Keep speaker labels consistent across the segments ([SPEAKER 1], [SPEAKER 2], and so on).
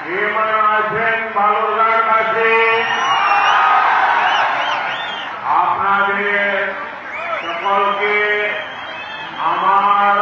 [SPEAKER 1] আছেন বালুরঘাট বাসী আপনাদের সকলকে আমার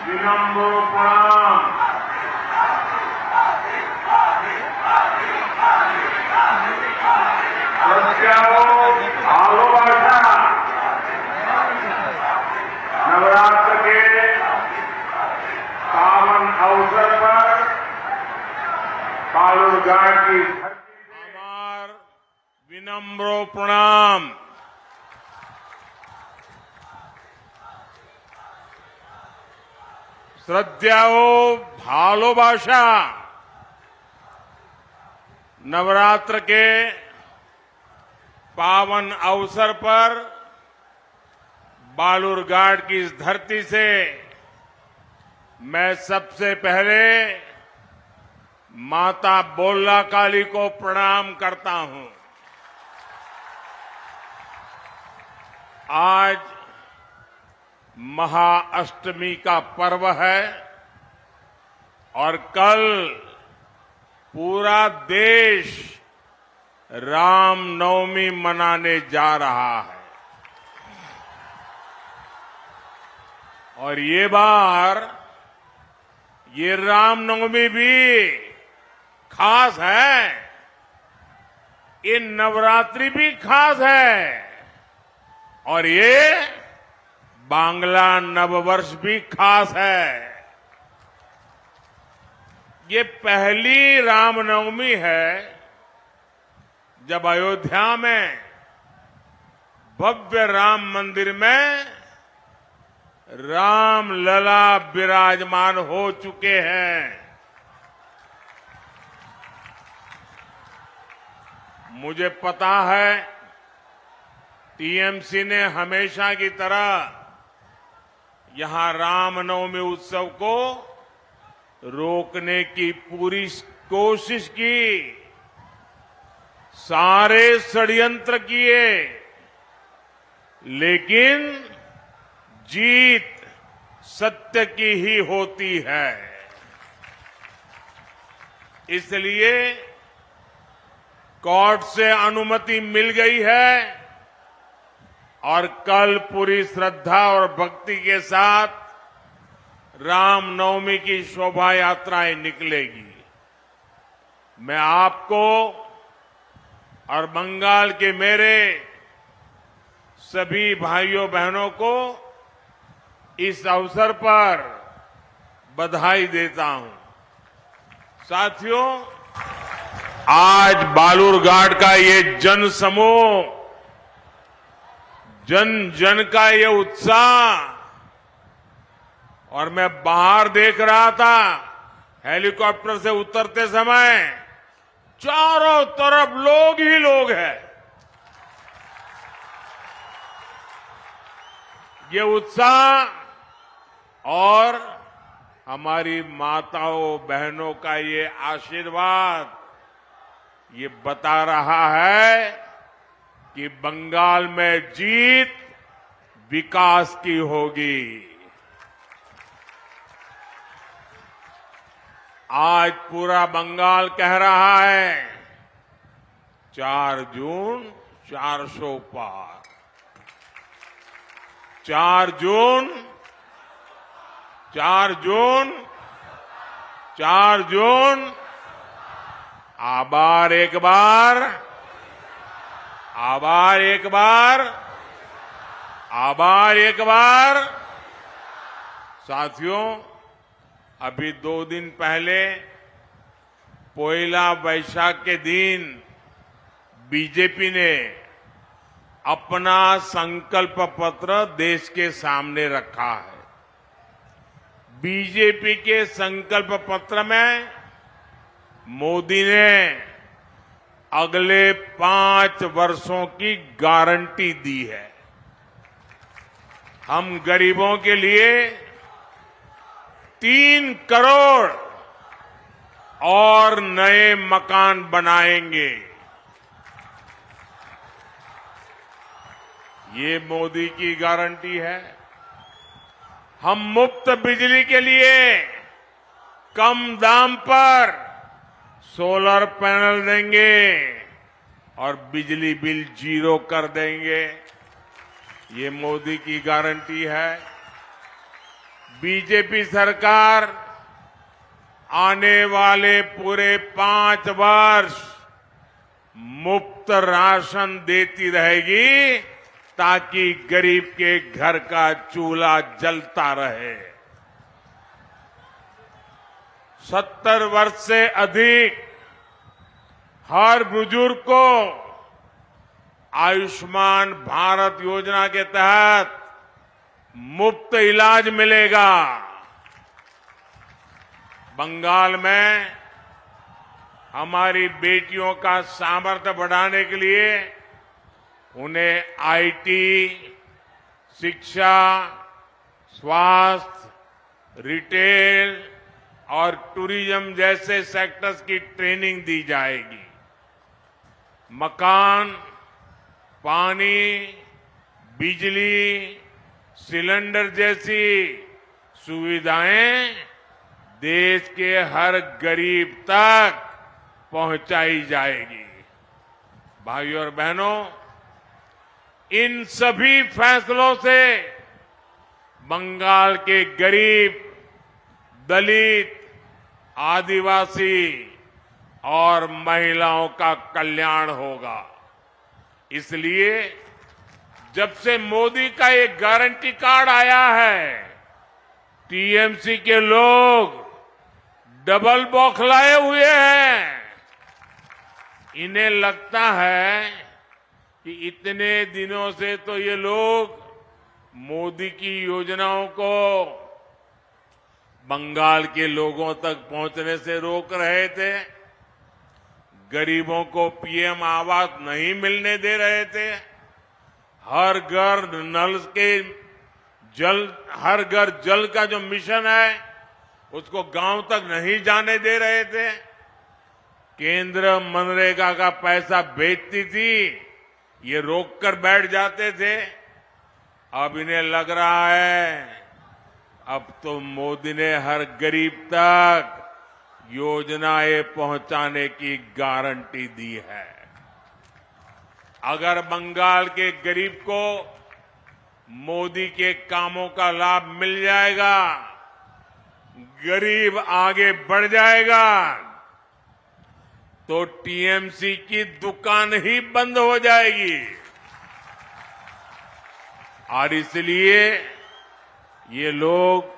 [SPEAKER 1] বিনম্র প্রণাম। ভালোবাসা नवरात्र के पावन अवसर पर बालूरघाट की আমার বিনম্র প্রণাম। শ্রদ্ধা ও ভালোবাসা नवरात्र के पावन अवसर पर बालूरघाट की इस धरती से मैं सबसे पहले माता बोल्ला काली को प्रणाम करता हूं। आज महाअष्टमी का पर्व है और कल पूरा देश रामनवमी मनाने जा रहा है और ये बार ये रामनवमी भी खास है, ये नवरात्रि भी खास है और ये बांग्ला नववर्ष भी खास है। ये पहली रामनवमी है जब अयोध्या में भव्य राम मंदिर में राम लला विराजमान हो चुके हैं। मुझे पता है टीएमसी ने हमेशा की तरह यहां रामनवमी उत्सव को रोकने की पूरी कोशिश की, सारे षड्यंत्र किए, लेकिन जीत सत्य की ही होती है। इसलिए कोर्ट से अनुमति मिल गई है और कल पूरी श्रद्धा और भक्ति के साथ रामनवमी की शोभा यात्राएं निकलेगी। मैं आपको और बंगाल के मेरे सभी भाइयों बहनों को इस अवसर पर बधाई देता हूं। साथियों, आज बालूरघाट का ये जन समूह, जन जन का ये उत्साह, और मैं बाहर देख रहा था हेलीकॉप्टर से उतरते समय चारों तरफ लोग ही लोग हैं। ये उत्साह और हमारी माताओं बहनों का ये आशीर्वाद ये बता रहा है कि बंगाल में जीत विकास की होगी। आज पूरा बंगाल कह रहा है 4 जून 400 पार, 4 जून 4 जून 4 जून आभार एक बार, आभार एक बार, आभार एक बार। साथियों, अभी 2 दिन पहले पोइला वैशाख के दिन बीजेपी ने अपना संकल्प पत्र देश के सामने रखा है। बीजेपी के संकल्प पत्र में मोदी ने अगले 5 वर्षों की गारंटी दी है। हम गरीबों के लिए 3 करोड़ और नए मकान बनाएंगे। ये मोदी की गारंटी है। हम मुफ्त बिजली के लिए कम दाम पर सोलर पैनल देंगे और बिजली बिल जीरो कर देंगे। ये मोदी की गारंटी है। बीजेपी सरकार आने वाले पूरे 5 वर्ष मुफ्त राशन देती रहेगी ताकि गरीब के घर का चूल्हा जलता रहे। 70 वर्ष से अधिक हर बुजुर्ग को आयुष्मान भारत योजना के तहत मुफ्त इलाज मिलेगा। बंगाल में हमारी बेटियों का सामर्थ्य बढ़ाने के लिए उन्हें आईटी, शिक्षा, स्वास्थ्य, रिटेल और टूरिज्म जैसे सेक्टर्स की ट्रेनिंग दी जाएगी। मकान, पानी, बिजली, सिलेंडर जैसी सुविधाएं देश के हर गरीब तक पहुंचाई जाएगी। भाइयों और बहनों, इन सभी फैसलों से बंगाल के गरीब, दलित, आदिवासी और महिलाओं का कल्याण होगा। इसलिए जब से मोदी का एक गारंटी कार्ड आया है, टीएमसी के लोग डबल बौखलाए हुए हैं। इन्हें लगता है कि इतने दिनों से तो ये लोग मोदी की योजनाओं को बंगाल के लोगों तक पहुंचने से रोक रहे थे, गरीबों को पीएम आवास नहीं मिलने दे रहे थे, हर घर नल के जल, हर घर जल का जो मिशन है उसको गांव तक नहीं जाने दे रहे थे, केंद्र मनरेगा का पैसा भेजती थी, ये रोक कर बैठ जाते थे। अब इन्हें लग रहा है अब तो मोदी ने हर गरीब तक योजनाएं पहुंचाने की गारंटी दी है। अगर बंगाल के गरीब को मोदी के कामों का लाभ मिल जाएगा, गरीब आगे बढ़ जाएगा, तो टीएमसी की दुकान ही बंद हो जाएगी। और इसलिए ये लोग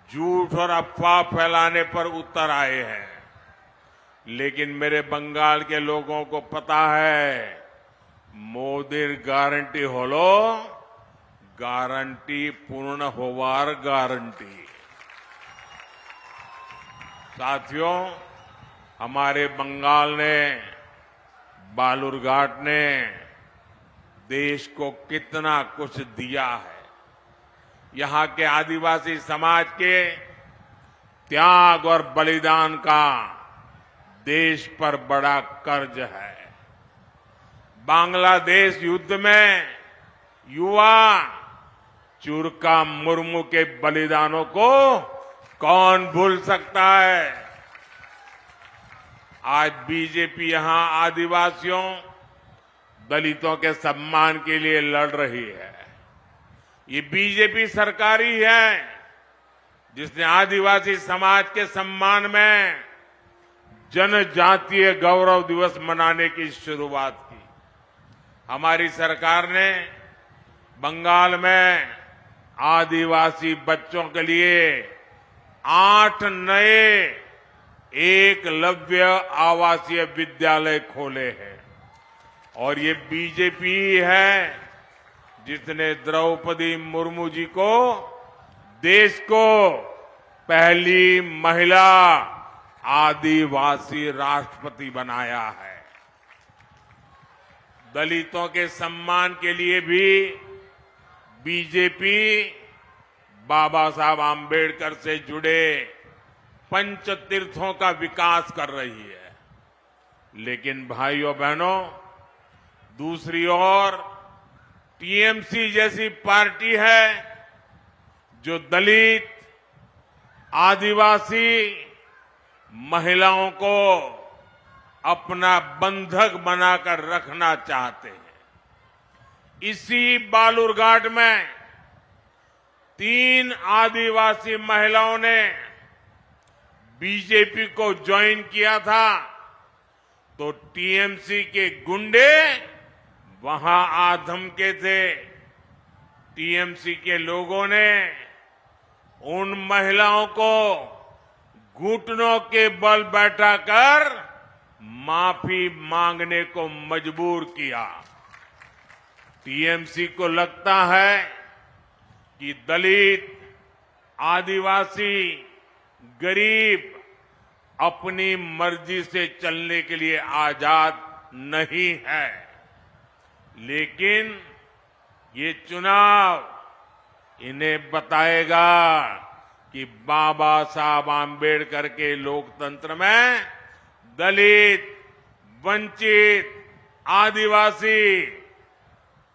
[SPEAKER 1] झूठ और अफवाह फैलाने पर उतर आए हैं। लेकिन मेरे बंगाल के लोगों को पता है मोदी गारंटी होलो गारंटी पूर्ण होवार गारंटी। साथियों, हमारे बंगाल ने, बालूरघाट ने देश को कितना कुछ दिया है। यहां के आदिवासी समाज के त्याग और बलिदान का देश पर बड़ा कर्ज है। बांग्लादेश युद्ध में युवा चुरका मुर्मू के बलिदानों को कौन भूल सकता है। आज बीजेपी यहां आदिवासियों, दलितों के सम्मान के लिए लड़ रही है। ये बीजेपी सरकार ही है जिसने आदिवासी समाज के सम्मान में जनजातीय गौरव दिवस मनाने की शुरुआत की। हमारी सरकार ने बंगाल में आदिवासी बच्चों के लिए 8 नए एकलव्य आवासीय विद्यालय खोले हैं। और ये बीजेपी है जिसने द्रौपदी मुर्मू जी को देश को पहली महिला आदिवासी राष्ट्रपति बनाया है। दलितों के सम्मान के लिए भी बीजेपी बाबा साहब आम्बेडकर से जुड़े पंच तीर्थों का विकास कर रही है। लेकिन भाइयों बहनों, दूसरी ओर टीएमसी जैसी पार्टी है जो दलित, आदिवासी, महिलाओं को अपना बंधक बनाकर रखना चाहते हैं। इसी बालूरघाट में 3 आदिवासी महिलाओं ने बीजेपी को ज्वाइन किया था, तो टीएमसी के गुंडे वहां आ धमके थे। टीएमसी के लोगों ने उन महिलाओं को घुटनों के बल बैठाकर माफी मांगने को मजबूर किया। टीएमसी को लगता है कि दलित, आदिवासी, गरीब अपनी मर्जी से चलने के लिए आजाद नहीं है, लेकिन ये चुनाव इन्हें बताएगा कि बाबा साहब आंबेडकर के लोकतंत्र में दलित, वंचित, आदिवासी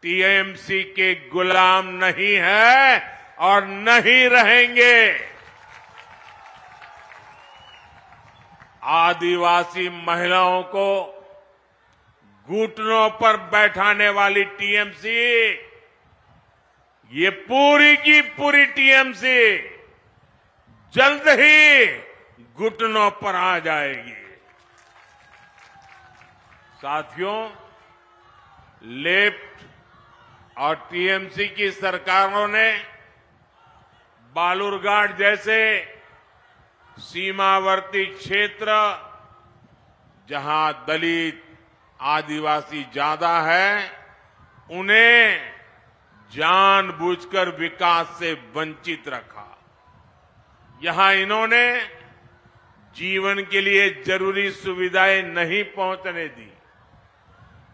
[SPEAKER 1] टीएमसी के गुलाम नहीं है और नहीं रहेंगे। आदिवासी महिलाओं को घुटनों पर बैठाने वाली टीएमसी, ये पूरी की पूरी टीएमसी जल्द ही घुटनों पर आ जाएगी। साथियों, लेफ्ट और टीएमसी की सरकारों ने बालूरघाट जैसे सीमावर्ती क्षेत्र, जहां दलित, आदिवासी ज्यादा है, उन्हें जानबूझकर विकास से वंचित रखा। यहां इन्होंने जीवन के लिए जरूरी सुविधाएं नहीं पहुंचने दी,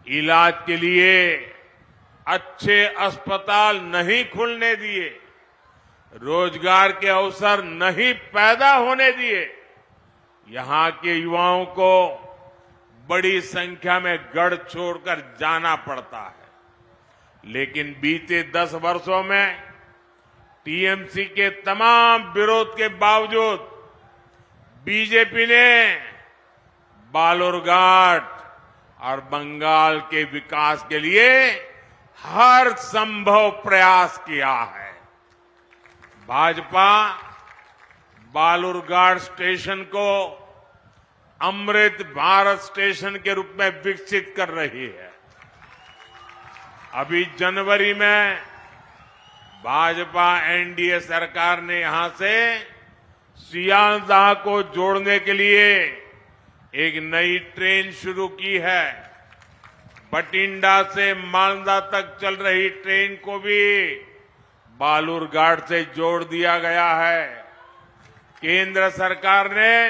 [SPEAKER 1] इलाज के लिए अच्छे अस्पताल नहीं खुलने दिए, रोजगार के अवसर नहीं पैदा होने दिए। यहां के युवाओं को बड़ी संख्या में गढ़ छोड़कर जाना पड़ता है। लेकिन बीते 10 वर्षों में टीएमसी के तमाम विरोध के बावजूद बीजेपी ने बालूरघाट और बंगाल के विकास के लिए हर संभव प्रयास किया है। भाजपा बालूरघाट स्टेशन को अमृत भारत स्टेशन के रूप में विकसित कर रही है। अभी जनवरी में भाजपा एनडीए सरकार ने यहां से सियालदाह को जोड़ने के लिए एक नई ट्रेन शुरू की है। बठिंडा से मालदा तक चल रही ट्रेन को भी बालूरघाट से जोड़ दिया गया है। केंद्र सरकार ने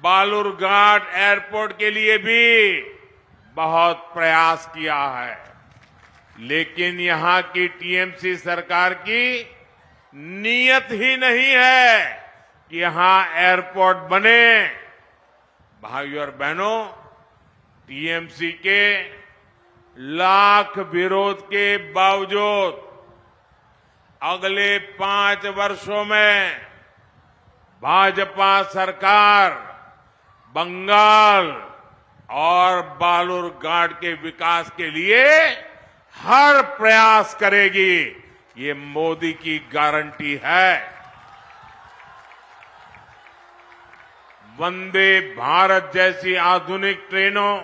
[SPEAKER 1] बालूरघाट एयरपोर्ट के लिए भी बहुत प्रयास किया है, लेकिन यहां की टीएमसी सरकार की नीयत ही नहीं है कि यहां एयरपोर्ट बने। भाइयों और बहनों, टीएमसी के लाख विरोध के बावजूद अगले 5 वर्षों में भाजपा सरकार बंगाल और बालूरघाट के विकास के लिए हर प्रयास करेगी। ये मोदी की गारंटी है। वंदे भारत जैसी आधुनिक ट्रेनों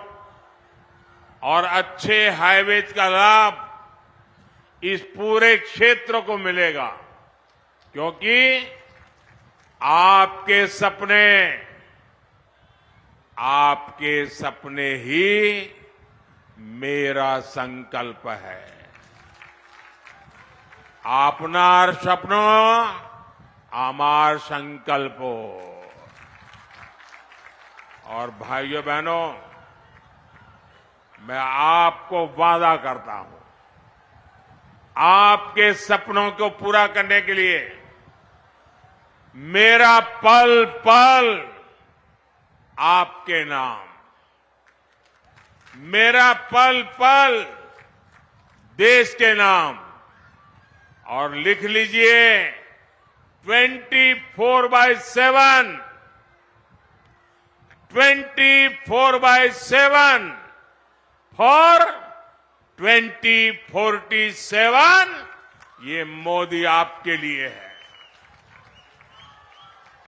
[SPEAKER 1] और अच्छे हाईवेज का लाभ इस पूरे क्षेत्र को मिलेगा, क्योंकि आपके सपने ही मेरा संकल्प है। आपनार सपनो आमार संकल्पो। और भाइयों बहनों, मैं आपको वादा करता हूं, आपके सपनों को पूरा करने के लिए मेरा पल पल आपके नाम, मेरा पल पल देश के नाम। और लिख लीजिए 24/7 24/7 फॉर 2047 ये मोदी आपके लिए है।